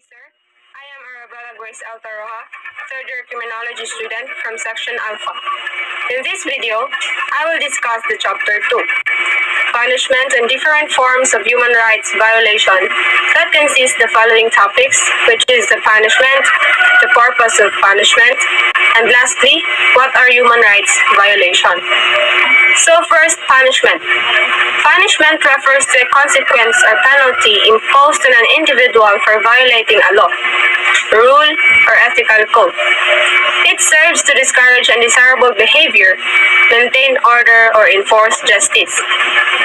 sir. I am Arabella Grace Altaroja, third-year criminology student from Section Alpha. In this video, I will discuss the Chapter 2, Punishment and Different Forms of Human Rights Violation, that consists the following topics, which is the punishment, the purpose of punishment, and lastly, what are human rights violations. So first, punishment. Punishment refers to a consequence or penalty imposed on an individual for violating a law, rule, or ethical code. It serves to discourage undesirable behavior, maintain order, or enforce justice.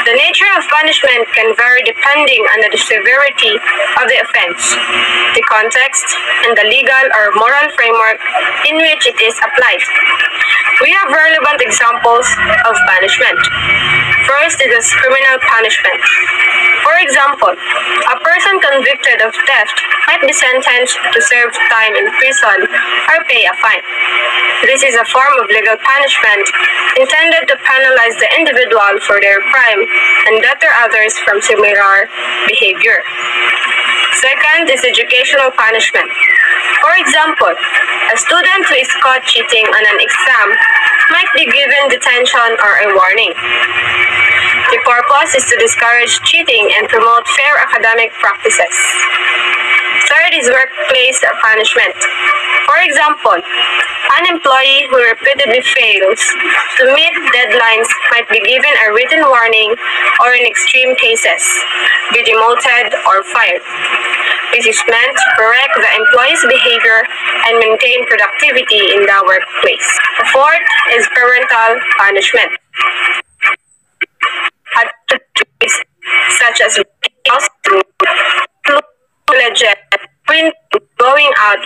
The nature of punishment can vary depending on the severity of the offense, the context, and the legal or moral framework in which it is applied. We have relevant examples of punishment. First is criminal punishment. For example, a person convicted of theft might be sentenced to serve time in prison or pay a fine. This is a form of legal punishment intended to penalize the individual for their crime and deter others from similar behavior. Second is educational punishment. For example, a student who is caught cheating on an exam might be given detention or a warning. The purpose is to discourage cheating and promote fair academic practices. Third is workplace punishment. For example, an employee who repeatedly fails to meet deadlines might be given a written warning or, in extreme cases, be demoted or fired. This is meant to correct the employee's behavior and maintain productivity in the workplace. Fourth is parental punishment. Such as going out.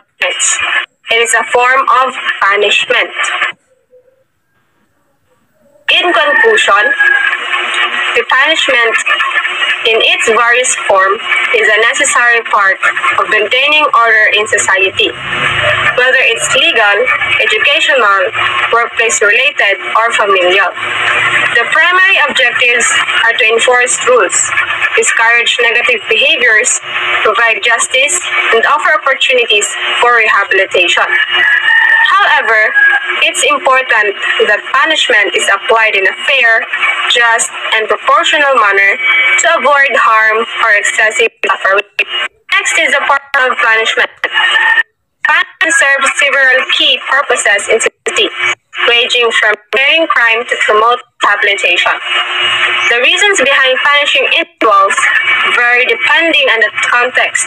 It is a form of punishment. In conclusion, the punishment in its various form is a necessary part of maintaining order in society, whether it's legal, educational, workplace-related, or familial. The primary objectives are to enforce rules, discourage negative behaviors, provide justice, and offer opportunities for rehabilitation. However, it's important that punishment is applied in a fair, just, and proportional manner to avoid harm or excessive suffering. Next is the purpose of punishment. Punishment serves several key purposes in society, ranging from preventing crime to promote rehabilitation. The reasons behind punishing individuals vary depending on the context,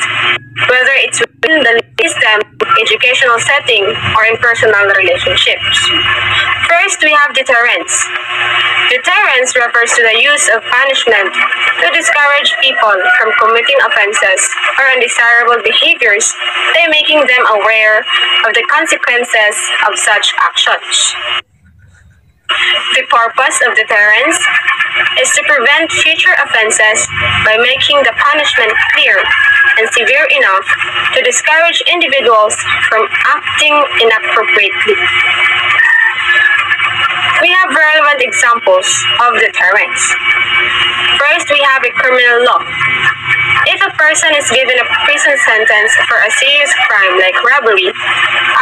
whether it's within the system, educational setting, or in personal relationships. First, we have deterrence. Deterrence refers to the use of punishment to discourage people from committing offenses or undesirable behaviors by making them aware of the consequences of such actions. The purpose of deterrence is to prevent future offenses by making the punishment clear and severe enough to discourage individuals from acting inappropriately. We have relevant examples of deterrence. First, we have a criminal law. If a person is given a prison sentence for a serious crime like robbery,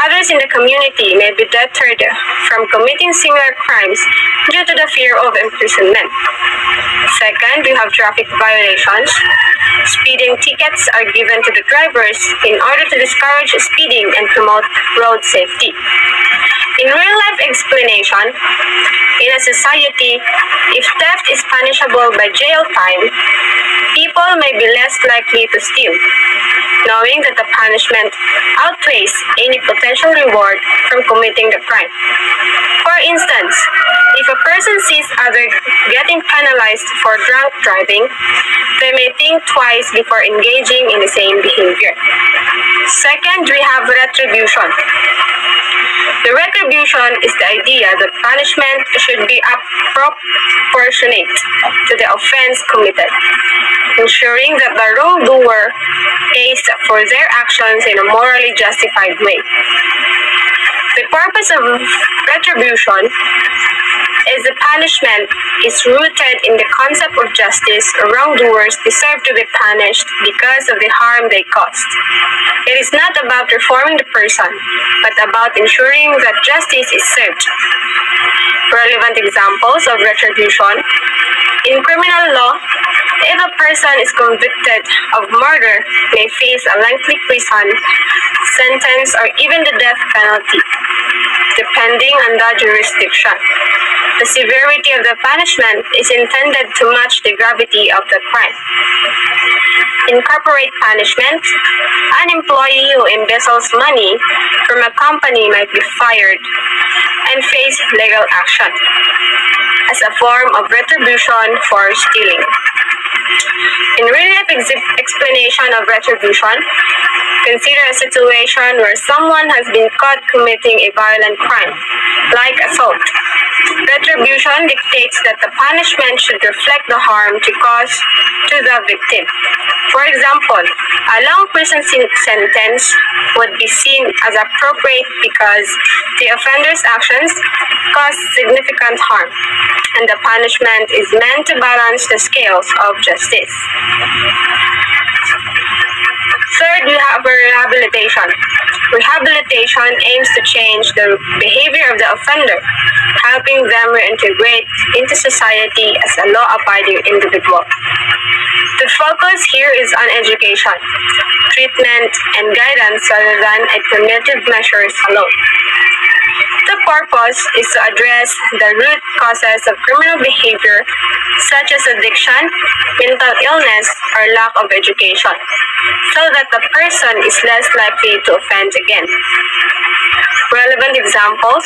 others in the community may be deterred from committing similar crimes due to the fear of imprisonment. Second, we have traffic violations. Speeding tickets are given to the drivers in order to discourage speeding and promote road safety. In real-life explanation, in a society, if theft is punishable by jail time, people may be less likely to steal, knowing that the punishment outweighs any potential reward from committing the crime. For instance, if a person sees others getting penalized for drunk driving, they may think twice before engaging in the same behavior. Second, we have retribution. The retribution is the idea that punishment should be proportionate to the offense committed, ensuring that the wrongdoer pays for their actions in a morally justified way. The purpose of retribution is the punishment is rooted in the concept of justice. Wrongdoers deserve to be punished because of the harm they caused. It is not about reforming the person, but about ensuring that justice is served. Relevant examples of retribution. In criminal law, if a person is convicted of murder, may face a lengthy prison sentence or even the death penalty, depending on the jurisdiction. The severity of the punishment is intended to match the gravity of the crime. In corporate punishment, an employee who embezzles money from a company might be fired and face legal action as a form of retribution for stealing. In real-life explanation of retribution, consider a situation where someone has been caught committing a violent crime, like assault. Retribution dictates that the punishment should reflect the harm caused to the victim. For example, a long prison sentence would be seen as appropriate because the offender's actions caused significant harm, and the punishment is meant to balance the scales of justice. Third, we have rehabilitation. Rehabilitation aims to change the behavior of the offender, helping them reintegrate into society as a law-abiding individual. The focus here is on education, treatment, and guidance rather than punitive measures alone. The purpose is to address the root causes of criminal behavior such as addiction, mental illness, or lack of education, so that the person is less likely to offend again. Relevant examples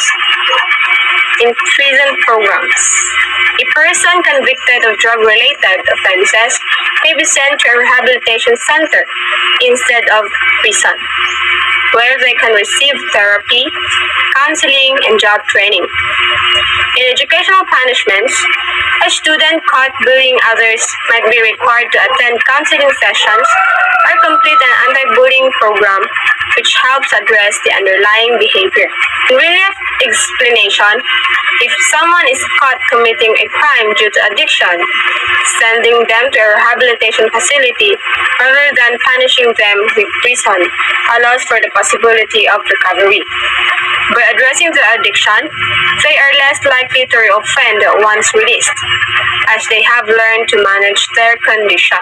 in prison programs. A person convicted of drug-related offenses may be sent to a rehabilitation center instead of prison, where they can receive therapy, counseling, and job training. In educational punishments, a student caught bullying others might be required to attend counseling sessions or complete an anti-bullying program which helps address the underlying behavior. In real-life explanation, if someone is caught committing a crime due to addiction, sending them to a rehabilitation facility rather than punishing them with prison allows for the possibility of recovery. By addressing the addiction, they are less likely to reoffend once released, as they have learned to manage their condition.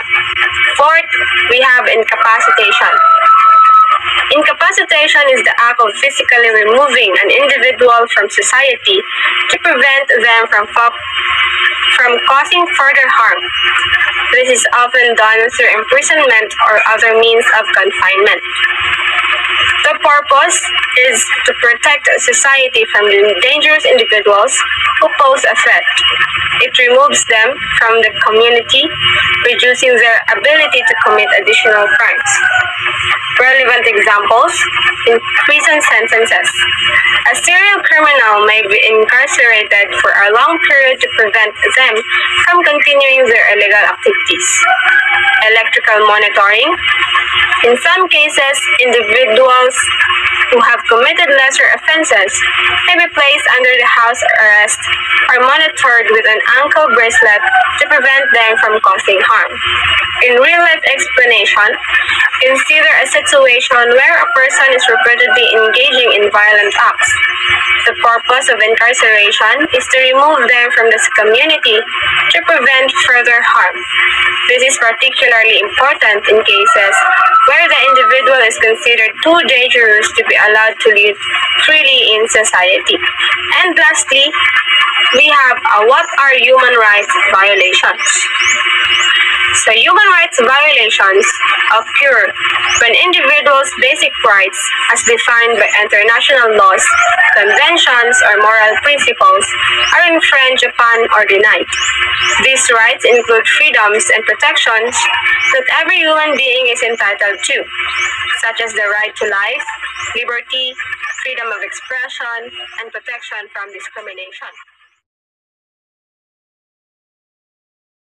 Fourth, we have incapacitation. Incapacitation is the act of physically removing an individual from society to prevent them from causing further harm. This is often done through imprisonment or other means of confinement. The purpose is to protect society from dangerous individuals who pose a threat. It removes them from the community, reducing their ability to commit additional crimes. Relevant examples in prison sentences. A serial criminal may be incarcerated for a long period to prevent them from continuing their illegal activities. Electrical monitoring. In some cases, individuals who have committed lesser offenses may be placed under the house arrest or monitored with an ankle bracelet to prevent them from causing harm. In real-life explanation, consider a situation where a person is repeatedly engaging in violent acts. The purpose of incarceration is to remove them from the community to prevent further harm. This is particularly important in cases where the individual is considered too dangerous to be allowed to live freely in society. And lastly, we have what are human rights violations? So human rights violations occur when individuals' basic rights, as defined by international laws, conventions, or moral principles, are infringed upon or denied. These rights include freedoms and protections that every human being is entitled to, such as the right to life, liberty, freedom of expression, and protection from discrimination.